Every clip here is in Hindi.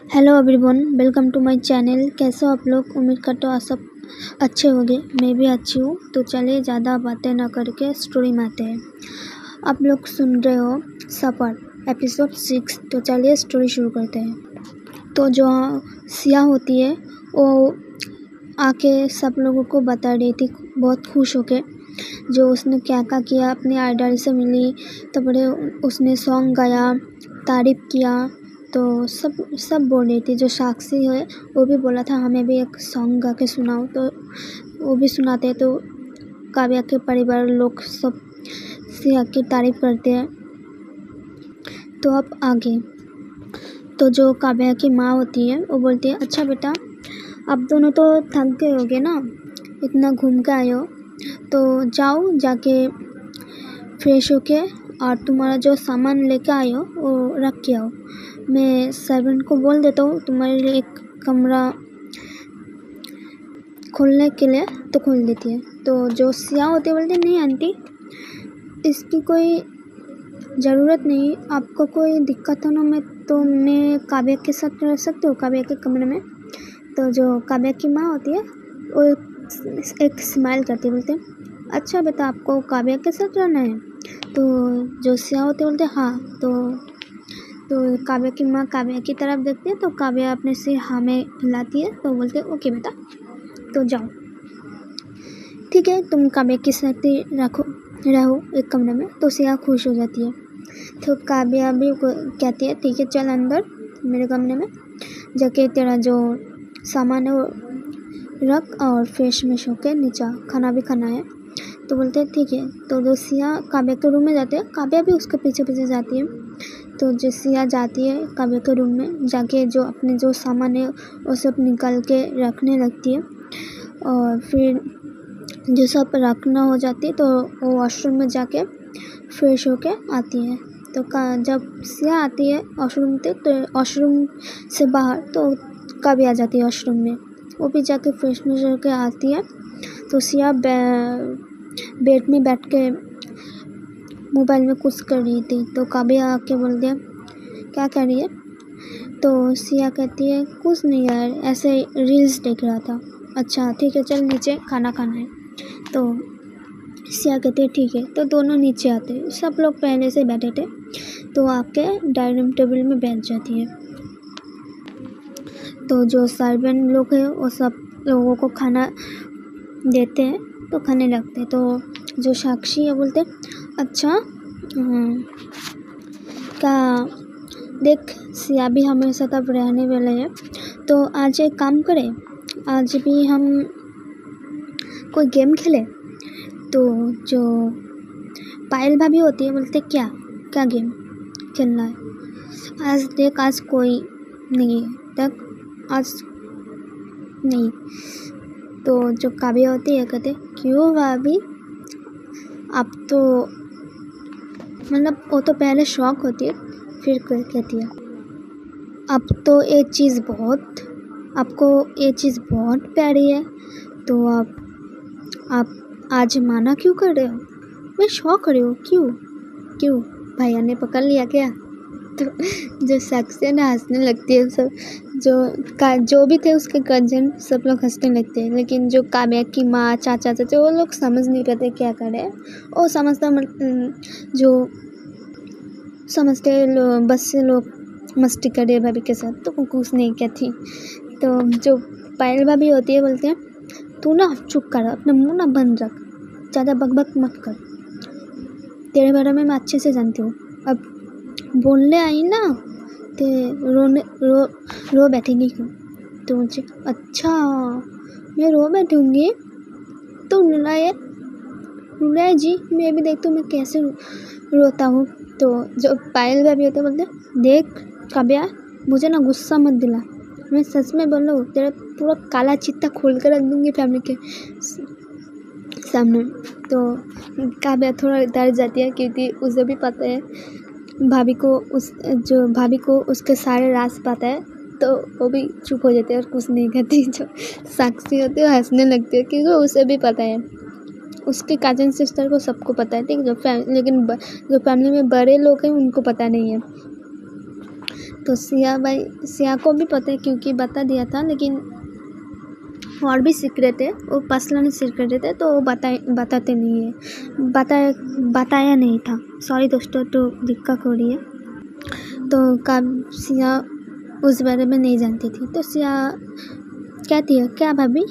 Hello everyone, welcome to my channel. कैसे हो आप लोग? उम्मीद करते हो आप सब अच्छे होंगे। मैं भी अच्छी हूँ। तो चलिए ज़्यादा बातें ना करके स्टोरी में आते हैं। आप लोग सुन रहे हो सफ़र एपिसोड 6। तो चलिए स्टोरी शुरू करते हैं। तो जो सिया होती है वो आके सब लोगों को बता रही थी बहुत खुश होके, जो उसने क्या क्या किया। अपने आइडल से मिली तो बड़े उसने सॉन्ग गाया, तारीफ़ किया। तो सब बोल रही थी। जो साक्षी है वो भी बोला था हमें भी एक सॉन्ग गा के सुनाओ, तो वो भी सुनाते। तो काव्या के परिवार लोग सब सिया की तारीफ़ करते हैं। तो अब आगे तो जो काव्या की माँ होती है वो बोलती है, अच्छा बेटा आप दोनों तो थक गए होगे ना, इतना घूम के आए हो, तो जाओ जाके फ्रेश होके और तुम्हारा जो सामान लेके आए हो वो रख के आओ। मैं सर्वेंट को बोल देता हूँ तुम्हारे लिए एक कमरा खोलने के लिए, तो खोल देती है। तो जो सिया होती है बोलती है, नहीं आंटी इसकी कोई ज़रूरत नहीं, आपको कोई दिक्कत हो ना तो मैं काव्या के साथ रह सकती हूँ, काव्या के कमरे में। तो जो काव्या की माँ होती है वो एक स्माइल करती है, बोलते हैं अच्छा बेटा आपको काव्या के साथ रहना है। तो जो सिया होते बोलते हैं हाँ। तो काव्या की माँ काव्या की तरफ देखती है तो काव्या अपने से हाँ में हिलाती है। तो बोलते हैं ओके बेटा तो जाओ, ठीक है तुम काव्या के साथ ही रहो एक कमरे में। तो सिया खुश हो जाती है। तो काव्या भी कहती है ठीक है चल अंदर मेरे कमरे में जाके तेरा जो सामान है वो रख और फ्रेश में होके नीचे खाना भी खाना है। तो बोलते हैं ठीक है। तो जो सिया काव्या के रूम में जाते हैं, काव्या भी उसके पीछे पीछे जाती है। तो जो सिया जाती है काव्या के रूम में, जाके जो अपने जो सामान है वो सब निकाल के रखने लगती है। और फिर जो सब रखना हो जाती है तो वो वॉशरूम में जाके फ्रेश होके आती है। तो जब सिया आती है वॉशरूम से, तो वॉशरूम से बाहर तो काव्या आ जाती है वॉशरूम में, वो भी जाके फ्रेश होके आती है। तो सिया बेड में बैठ के मोबाइल में कुछ कर रही थी। तो काव्या आके बोल दिया क्या कर रही है। तो सिया कहती है कुछ नहीं यार ऐसे रील्स देख रहा था। अच्छा ठीक है चल नीचे खाना खाना है। तो सिया कहती है ठीक है। तो दोनों नीचे आते हैं, सब लोग पहले से बैठे थे तो आके डाइनिंग टेबल में बैठ जाती है। तो जो सर्वेंट लोग हैं वो सब लोगों को खाना देते हैं तो खाने लगते हैं। तो जो साक्षी है बोलते अच्छा क्या देख सिया भी हमारे साथ अब रहने वाले हैं, तो आज एक काम करें, आज भी हम कोई गेम खेलें। तो जो पायल भाभी होती है बोलते क्या क्या गेम खेलना है। आज देख आज कोई नहीं है, तक आज नहीं। तो जो काव्या होती है कहते क्यों भाभी, अब तो मतलब वो तो पहले शौक होती है फिर कहती है अब तो ये चीज़ बहुत आपको ये चीज़ बहुत प्यारी है, तो आप आज माना क्यों कर रहे हो, मैं शौक कर रही हूँ। क्यों भैया ने पकड़ लिया क्या। तो जो शख्स है ना हंसने लगती है। सब जो भी थे उसके कजन सब लोग हंसने लगते हैं। लेकिन जो काव्या की माँ चाचा चाचा वो लोग समझ नहीं पाते क्या करे। वो समझता जो समझते बस से लोग मस्ती करे भाभी के साथ, तो कुछ नहीं कहती। तो जो पायल भाभी होती है बोलते हैं तू ना चुप कर, अपना मुंह ना बंद रख, ज़्यादा बकबक मत कर, तेरे बारे में मैं अच्छे से जानती हूँ। अब बोलने आई ना तो रो बैठेगी क्यों। तो मुझे अच्छा मैं रो बैठूँगी तो रुलाए जी, मैं भी देखती हूँ मैं कैसे रोता हूँ। तो जो पायल भाभी होते बोलते देख काव्या मुझे ना गुस्सा मत दिला, मैं सच में बोल रहा हूँ, तेरा पूरा काला चित्ता खोल कर रख दूँगी फैमिली के सामने। तो काव्या थोड़ा डर जाती है क्योंकि उसे भी पता है भाभी को उसके सारे राज पता है। तो वो भी चुप हो जाती है और कुछ नहीं कहती। जो साक्षी होती है वो हंसने लगती है क्योंकि उसे भी पता है, उसके कजन सिस्टर को सबको पता है, ठीक। लेकिन जो फैमिली में बड़े लोग हैं उनको पता नहीं है। तो सिया को भी पता है क्योंकि बता दिया था, लेकिन और भी सीक्रेट है, वो पर्सनल सीक्रेट है तो वो बताते नहीं है, बताया नहीं था। सॉरी दोस्तों, तो दिक्कत हो रही है। तो सिया उस बारे में नहीं जानती थी। तो सिया कहती है, क्या भाभी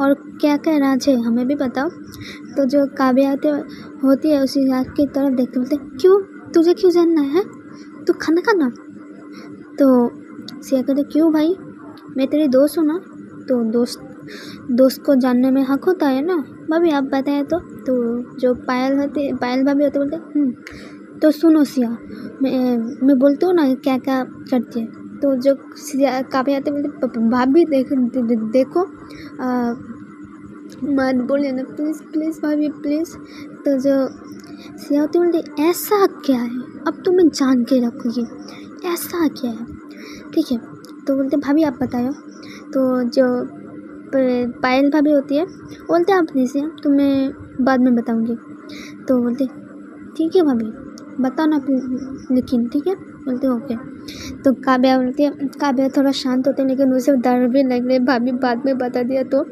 और क्या क्या राज है हमें भी बताओ। तो जो काव्या होती है उसी राज की तरफ देखते बोलते, क्यों, तुझे क्यों जानना है, तू खाना खाना। तो सिया कहते, क्यों भाई, मैं तेरी दोस्त हूँ ना, तो दोस्त को जानने में हक होता है ना भाभी, आप बताएं। तो जो पायल भाभी होते बोलते, तो सुनो सिया, मैं बोलती हूँ ना क्या क्या करती है। तो जो सिया काव्या आते बोलते, भाभी देखो मत बोलिए ना प्लीज़ भाभी प्लीज़। तो जो सिया होती बोलती, ऐसा क्या है, अब तो मैं जान के रखूँगी, ऐसा क्या है, ठीक है। तो बोलते, भाभी आप बताओ। तो जो पायल भाभी होती है बोलते, आप नहीं सिया, तो मैं बाद में बताऊँगी। तो बोलते, ठीक है भाभी बताओ ना, लेकिन ठीक है, बोलते ओके। तो काव्या बोलती है, काव्या थोड़ा शांत होते हैं, लेकिन उसे डर भी लग रहे, भाभी बाद में बता दिया तो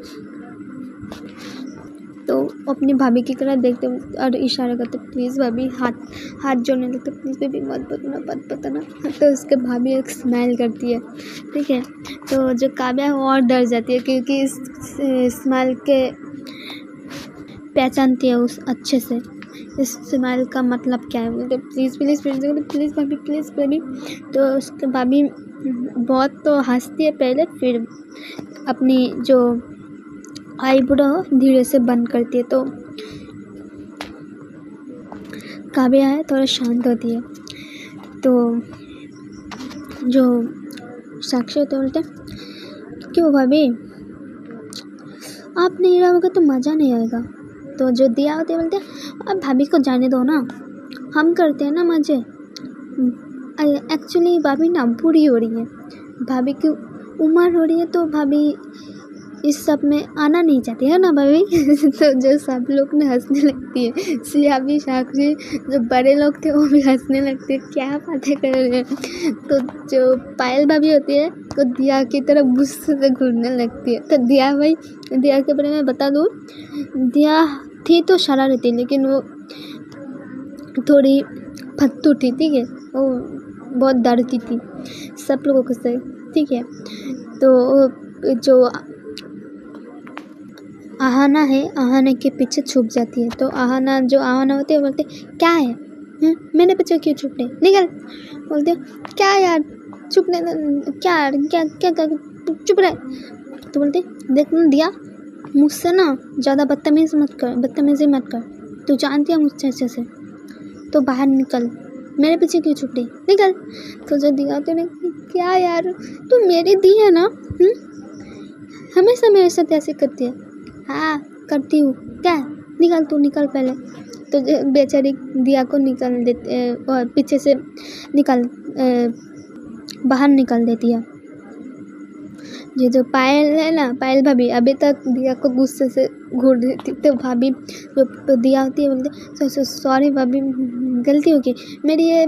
अपनी भाभी की तरह देखते और इशारा करते, प्लीज़ भाभी, हाथ जोड़ने लगते, प्लीज़ बेबी मत बताना। तो उसके भाभी एक स्माइल करती है, ठीक है। तो जो काव्या और डर जाती है क्योंकि इस स्माइल के पहचानती है उस अच्छे से, इस स्माइल का मतलब क्या है। बोलते, प्लीज़ भाभी प्लीज़ बेबी। तो उसके भाभी बहुत तो हंसती है पहले, फिर अपनी जो आईब्रो धीरे से बंद करती है। तो काव्या है थोड़ा शांत होती है। तो जो साक्षी होते बोलते, क्यों भाभी, आप नहीं रहोगे तो मज़ा नहीं आएगा। तो जो दिया होते बोलते, अब भाभी को जाने दो ना, हम करते हैं ना मज़े। एक्चुअली भाभी ना बूढ़ी हो रही है, भाभी की उम्र हो रही है, तो भाभी इस सब में आना नहीं चाहती है ना भाभी। तो जो सब लोग ने हंसने लगती है, सिया भी, साक्षी, जो बड़े लोग थे वो भी हंसने लगते हैं, क्या बातें कर रहे हैं। तो जो पायल भाभी होती है तो दिया की तरफ गुस्से से घूरने लगती है। तो दिया के बारे में बता दूँ, दिया थी तो शरारती, लेकिन वो थोड़ी फत्तू थी, ठीक है, वो बहुत डरती थी सब लोगों से, ठीक है। तो जो आहाना है, आहाना के पीछे छुप जाती है। तो आहाना होती है बोलते, क्या है, मेरे पीछे क्यों छुप रहे, निकल। बोलते, क्या यार छुपने, क्या यार, क्या चुप रहे। तो बोलते, देख दिया, मुझसे ना ज़्यादा बदतमीजी मत कर, तू जानती है मुझसे अच्छे से, तो बाहर निकल, मेरे पीछे क्यों छुप रही, निकल। तो जो दिया तो क्या यार, तू मेरी दी है ना, हमेशा मेरे साथ ऐसे करती है। हाँ करती हूँ, क्या, निकल तू, निकल पहले। तो बेचारी दिया को निकल देते और पीछे से बाहर निकल देती है। ये जो पायल है ना, पायल भाभी अभी तक दिया को गुस्से से घूर देती। तो भाभी जो दिया होती है बोलते, सॉरी भाभी, गलती होगी मेरी ये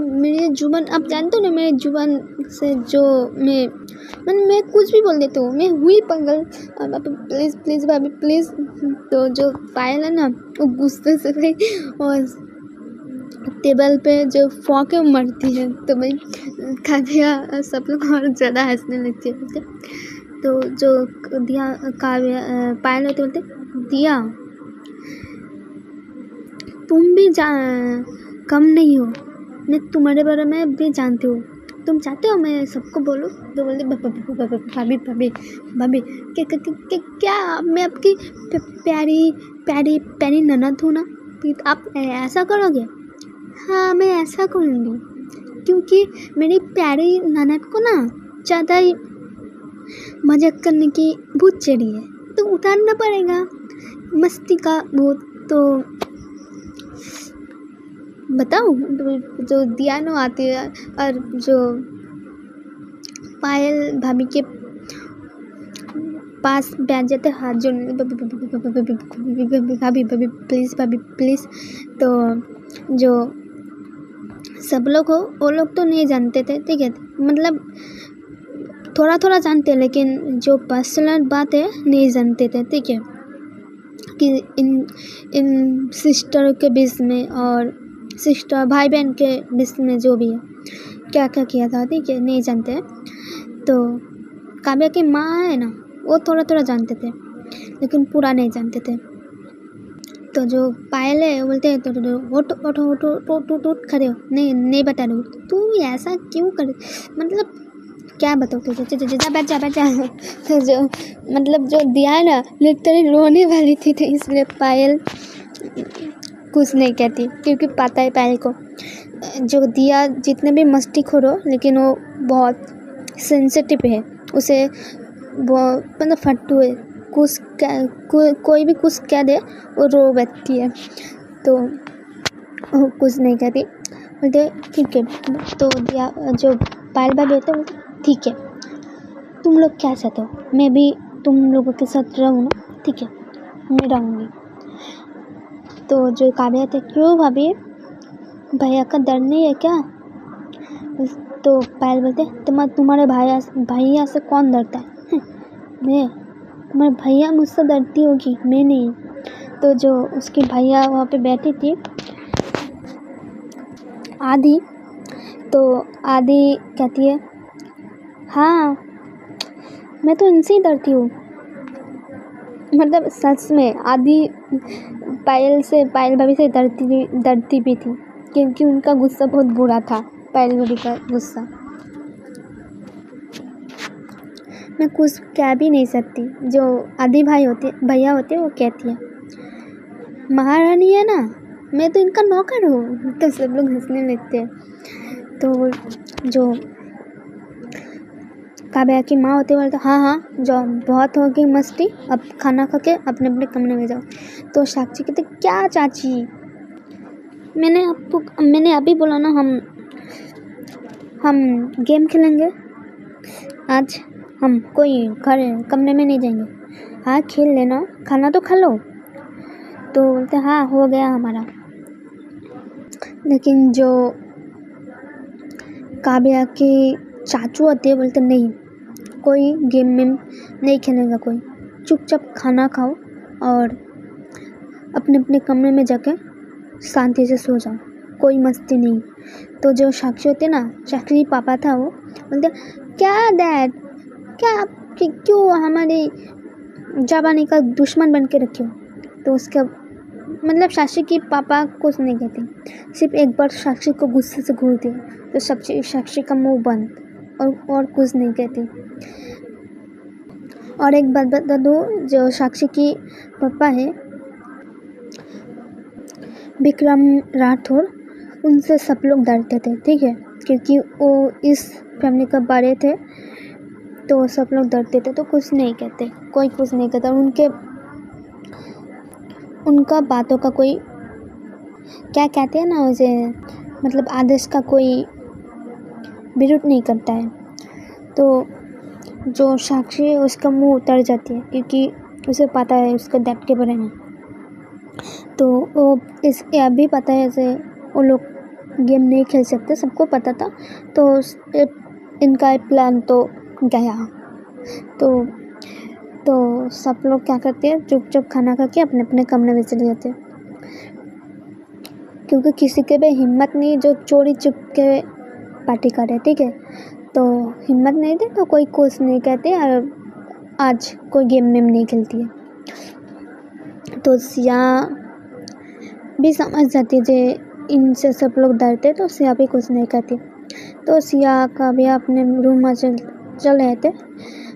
जुबान, आप जानते हो ना मेरी जुबान से जो मैं कुछ भी बोल देती हूँ, मैं हुई पागल, प्लीज़ भाभी प्लीज़। तो जो पायल है ना, वो गुस्से से भाई और टेबल पे जो फौके मरती है। तो भाई काव्या सब लोग और ज़्यादा हंसने लगती है। तो जो दिया पायल होते बोलते, दिया तुम भी कम नहीं हो, मैं तुम्हारे बारे में भी जानती हूँ, तुम चाहते हो मैं सबको बोलूँ। तो बोलते, भाभी क्या मैं आपकी प्यारी ननद हूँ ना, आप ऐसा करोगे। हाँ मैं ऐसा करूँगी, क्योंकि मेरी प्यारी ननद को ना ज़्यादा ही मजाक करने की भूत चढ़ी है, तो उतारना पड़ेगा मस्ती का भूत। तो बताओ, जो दियानो आती है और जो पायल भाभी के पास बैठ जाते, हाथ जोड़ने, भाभी प्लीज़। तो जो सब लोग हो वो लोग तो नहीं जानते थे, ठीक है, मतलब थोड़ा थोड़ा जानते, लेकिन जो पर्सनल बात है नहीं जानते थे, ठीक है, कि इन सिस्टर के बीच में और सिस्टर भाई बहन के बीच में जो भी है क्या क्या किया था, ठीक है, नहीं जानते। तो काव्या की माँ है ना, वो थोड़ा थोड़ा जानते थे लेकिन पूरा नहीं जानते थे। तो जो पायल है बोलते हैं तो उठ उठ उठ उठ उठ उठ खड़े हो, नहीं बता रही तू ऐसा क्यों कर, मतलब क्या बताओ तुझे, जा बैठ जा। तो जो मतलब जो दिया है ना, लिटरली रोने वाली थी, तो इसलिए पायल कुछ नहीं कहती, क्योंकि पता है पायल को जो दिया जितने भी मस्ती खोरो, लेकिन वो बहुत सेंसिटिव है, उसे मतलब फट्टू है, कोई भी कुछ कह दे वो रो बैठती है, तो वो कुछ नहीं कहती, बोलते ठीक है। तो दिया जो पायल भाभी होते हैं ठीक है, तुम लोग क्या चाहते हो, मैं भी तुम लोगों के साथ रहूँ ना, ठीक है, मैं रहूँगी। तो जो काव्या थे, क्यों भाभी भैया का डर नहीं है क्या? तो पायल बोलते तुम्हारे भैया से कौन डरता है? मैं, तुम्हारे भैया मुझसे डरती होगी, मैं नहीं। तो जो उसकी भैया वहाँ पे बैठी थी आदि, तो आदि कहती है हाँ मैं तो इनसे ही डरती हूँ, मतलब सच में आदि पायल भाभी से डरती भी थी, क्योंकि उनका गुस्सा बहुत बुरा था, पायल भाभी का गुस्सा मैं कुछ कह भी नहीं सकती। जो आदि भैया होते वो कहती है महारानी है ना, मैं तो इनका नौकर हूँ, तो सब लोग हंसने लगते हैं। तो जो काव्या की माँ होती है बोलते हाँ जो बहुत हो गई मस्ती, अब खाना खा के अपने अपने कमरे में जाओ। तो साक्षी कहते क्या चाची, मैंने अभी बोला ना हम गेम खेलेंगे आज, हम कोई कमरे में नहीं जाएंगे। हाँ खेल लेना, खाना तो खा लो। तो बोलते हाँ हो गया हमारा। लेकिन जो काव्या की चाचू होती है बोलते नहीं, कोई गेम में नहीं खेलेगा, कोई चुपचाप खाना खाओ और अपने अपने कमरे में जाकर शांति से सो जाओ, कोई मस्ती नहीं। तो जो साक्षी होते ना, साक्षी पापा था, वो बोलते क्या डैड, क्या क्यों हमारे जाबानी का दुश्मन बन के रखे हो? तो उसका मतलब साक्षी की पापा कुछ नहीं कहते, सिर्फ एक बार साक्षी को गुस्से से घूर दिया तो साक्षी का मुंह बंद और कुछ नहीं कहती। और एक बात बता दो, जो साक्षी की पापा है विक्रम राठौर, उनसे सब लोग डरते थे, ठीक है, क्योंकि वो इस फैमिली का बड़े थे, तो सब लोग डरते थे, तो कुछ नहीं कहते, कोई कुछ नहीं कहता। उनका बातों का कोई क्या कहते हैं ना उसे, मतलब आदेश का कोई विरोध नहीं करता है। तो जो साक्षी है उसका मुंह उतर जाती है, क्योंकि उसे पता है उसका डैड के बारे में। तो वो अभी पता है ऐसे वो लोग गेम नहीं खेल सकते, सबको पता था, तो इनका प्लान तो गया। तो सब लोग क्या करते हैं, चुपचाप खाना खा के अपने अपने कमरे में चले जाते हैं, क्योंकि किसी के भी हिम्मत नहीं जो चोरी चुप के पार्टी करे, ठीक है, तो हिम्मत नहीं थे तो कोई कुछ नहीं कहते, और आज कोई गेम में नहीं खेलती है। तो सिया भी समझ जाती है जो इनसे सब लोग डरते, तो सिया भी कुछ नहीं कहती। तो सिया का भी अपने रूम में चल रहे थे,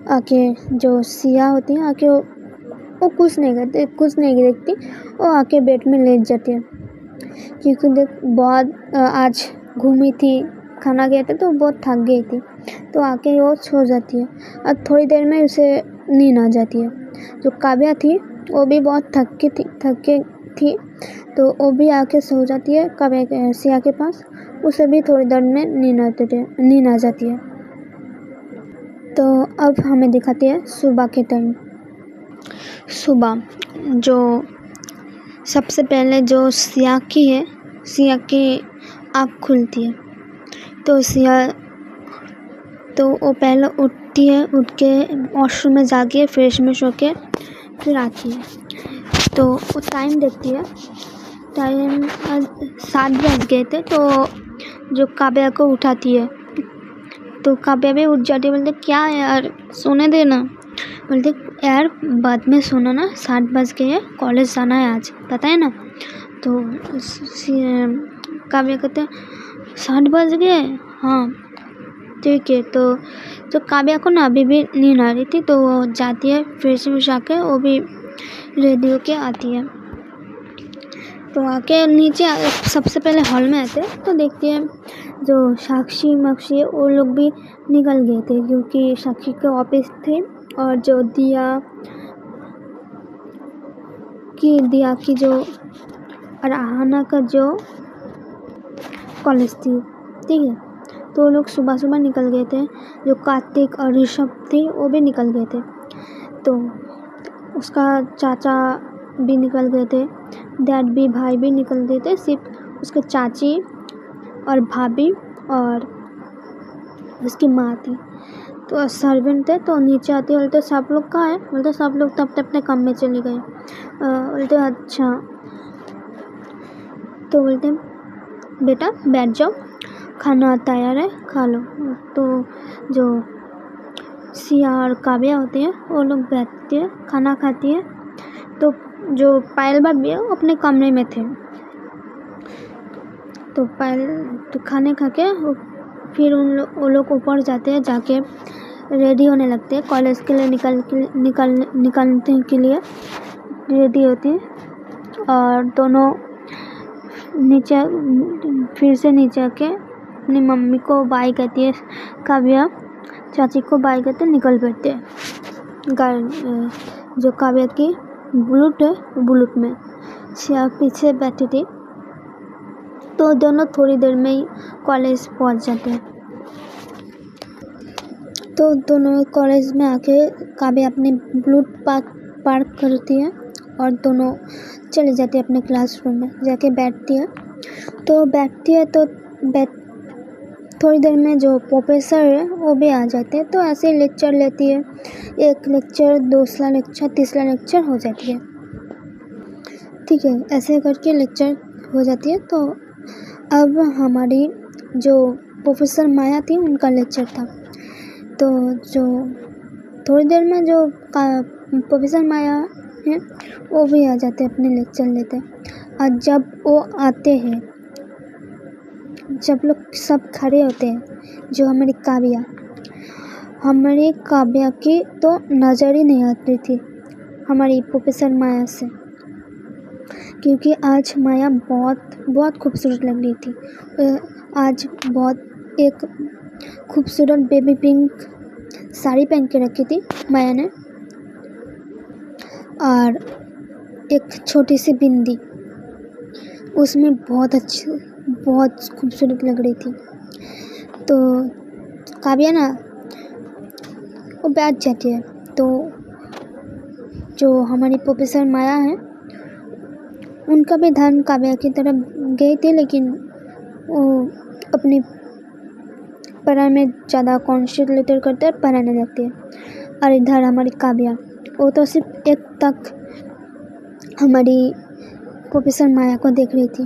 आके जो सिया होती है आके वो कुछ नहीं करती, कुछ नहीं देखती, वो आके बेड में लेट जाती है, क्योंकि देख बहुत आज घूमी थी, खाना गए थे तो बहुत थक गई थी, तो आके वो सो जाती है, और थोड़ी देर में उसे नींद आ जाती है। जो काव्या थी वो भी बहुत थक के थी, तो वो भी आके सो जाती है काव्या सिया के पास, उसे भी थोड़ी देर में नींद आ जाती है। तो अब हमें दिखाती है सुबह के टाइम। सुबह जो सबसे पहले जो सिया की आँख खुलती है, तो सिया तो वो पहले उठती है, उठ के वॉशरूम में जाके फ्रेश में होके फिर आती है। तो वो टाइम देखती है, टाइम 7 बज गए थे। तो जो काव्या को उठाती है तो काव्या भी उठ जाती है। बोलते क्या यार सोने देना। बोलते यार बाद में सोना ना, 7 बज गए हैं, कॉलेज जाना है आज, पता है ना। तो काव्या कहते 7 बज गए, हाँ ठीक है। तो काव्या को ना अभी भी नींद आ रही थी, तो वो जाती है फ्रेश में आके, वो भी रेडी होके आती है। तो आके नीचे सबसे पहले हॉल में आते हैं तो देखती है जो साक्षी मक्षी वो लोग भी निकल गए थे, क्योंकि साक्षी के ऑफिस थे और जो दिया की जो और आहना का जो कॉलेज थी, ठीक है। तो वो लोग सुबह सुबह निकल गए थे। जो कार्तिक और ऋषभ थे वो भी निकल गए थे। तो उसका चाचा भी निकल गए थे, डैड भी, भाई भी निकल गए थे। सिर्फ उसके चाची और भाभी और उसकी माँ थी। तो सर्वेंट थे। तो नीचे आते बोलते सब लोग कहाँ है। बोलते सब लोग तब अपने काम में चले गए। बोलते अच्छा। तो बोलते बेटा बैठ जाओ, खाना तैयार है, खा लो। तो जो सिया और काव्या होती है वो लोग बैठती है, खाना खाती है। तो जो पायल भाभी है वो अपने कमरे में थे। तो पायल तो खाने खा के फिर वो लोग ऊपर जाते हैं, जाके रेडी होने लगते हैं कॉलेज के लिए, निकलने के लिए रेडी होती है। और दोनों नीचे फिर से नीचे आके अपनी मम्मी को बाय कहती है, काव्या चाची को बाय कहते निकल पड़ते हैं। जो काव्या की बुलेट है, बुलेट में सिया पीछे बैठी थी। तो दोनों थोड़ी देर में ही कॉलेज पहुंच जाते हैं। तो दोनों कॉलेज में आके काव्या अपनी बुलेट पार्क करती है और दोनों चले जाते हैं अपने क्लासरूम में, जाके बैठती है। तो थोड़ी देर में जो प्रोफेसर है वो भी आ जाते हैं। तो ऐसे लेक्चर लेती है, एक लेक्चर, दूसरा लेक्चर, तीसरा लेक्चर हो जाती है, ठीक है। ऐसे करके लेक्चर हो जाती है। तो अब हमारी जो प्रोफेसर माया थी उनका लेक्चर था। तो जो थोड़ी देर में जो प्रोफेसर माया है वो भी आ जाते हैं, अपने लेक्चर लेते हैं। और जब वो आते हैं, जब लोग सब खड़े होते हैं, जो हमारी काव्या की तो नज़र ही नहीं आती थी हमारी प्रोफेसर माया से, क्योंकि आज माया बहुत खूबसूरत लग रही थी। आज बहुत एक खूबसूरत बेबी पिंक साड़ी पहन के रखी थी माया ने, और एक छोटी सी बिंदी उसमें बहुत खूबसूरत लग रही थी। तो काव्या ना वो बैठ जाती है। तो जो हमारी प्रोफेसर माया है उनका भी ध्यान काव्या की तरफ गई थी, लेकिन वो अपनी पढ़ाई में ज़्यादा कॉन्सेंट्रेट करते और पढ़ाने लगती है। और इधर हमारी काव्या वो तो सिर्फ एक तक हमारी प्रोफेसर माया को देख रही थी।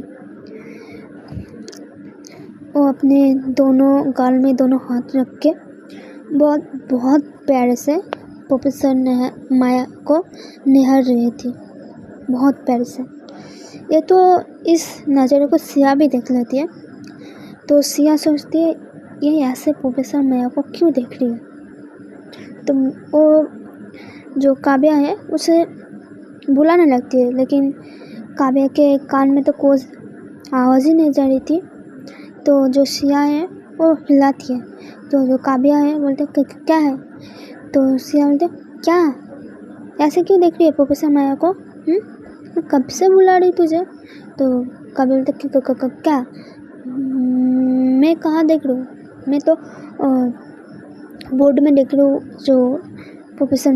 वो अपने दोनों गाल में दोनों हाथ रख के बहुत प्यारे से प्रोफेसर माया को निहार रही थी, बहुत प्यारे से। ये तो इस नज़ारे को सिया भी देख लेती है। तो सिया सोचती है ये ऐसे प्रोफेसर माया को क्यों देख रही है। तो वो जो काव्या है उसे बुलाने लगती है, लेकिन काव्या के कान में तो कोई आवाज़ ही नहीं जा रही थी। तो जो सिया है वो हिलाती है। तो जो काव्या है बोलते क्या है। तो सिया बोलते क्या ऐसे क्यों देख रही है प्रोफेसर माया को, मैं कब से बुला रही तुझे। तो काव्या बोलते क्या, मैं कहाँ देख रही हूँ, मैं तो बोर्ड में देख रही हूँ जो प्रोफेसर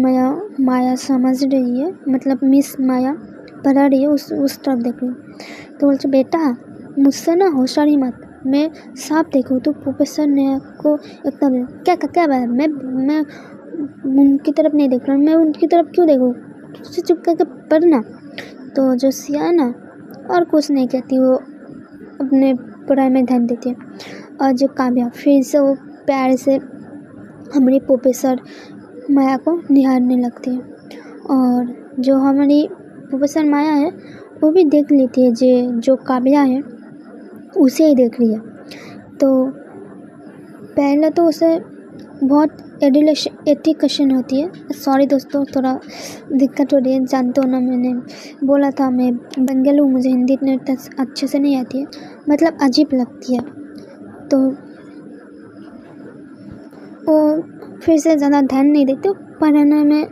माया समझ रही है, मतलब मिस माया पढ़ा रही है उस तरफ देख रही हूँ। तो बोलते बेटा मुझसे ना होशियारी मत, मैं साफ देखूँ तो प्रोफेसर नेहा को एकदम क्या बात है, मैं उनकी तरफ नहीं देख रहा हूँ, मैं उनकी तरफ क्यों देखूँ, तुझसे चुप करके पढ़ना। तो जो सिया है ना और कुछ नहीं कहती, वो अपने पढ़ाई में ध्यान देती है। और जो काव्या फिर से वो प्यार से हमारी प्रोफेसर माया को निहारने लगती है। और जो हमारी प्रोफेसर माया है वो भी देख लेती है जो काव्या है उसे ही देख रही है। तो पहले तो उसे बहुत एडिकेशन होती है। सॉरी दोस्तों, थोड़ा दिक्कत हो रही है, जानते हो ना, मैंने बोला था मैं बंगाली हूँ, मुझे हिंदी इतने अच्छे से नहीं आती है, मतलब अजीब लगती है। तो वो फिर से ज़्यादा ध्यान नहीं देते, पढ़ने में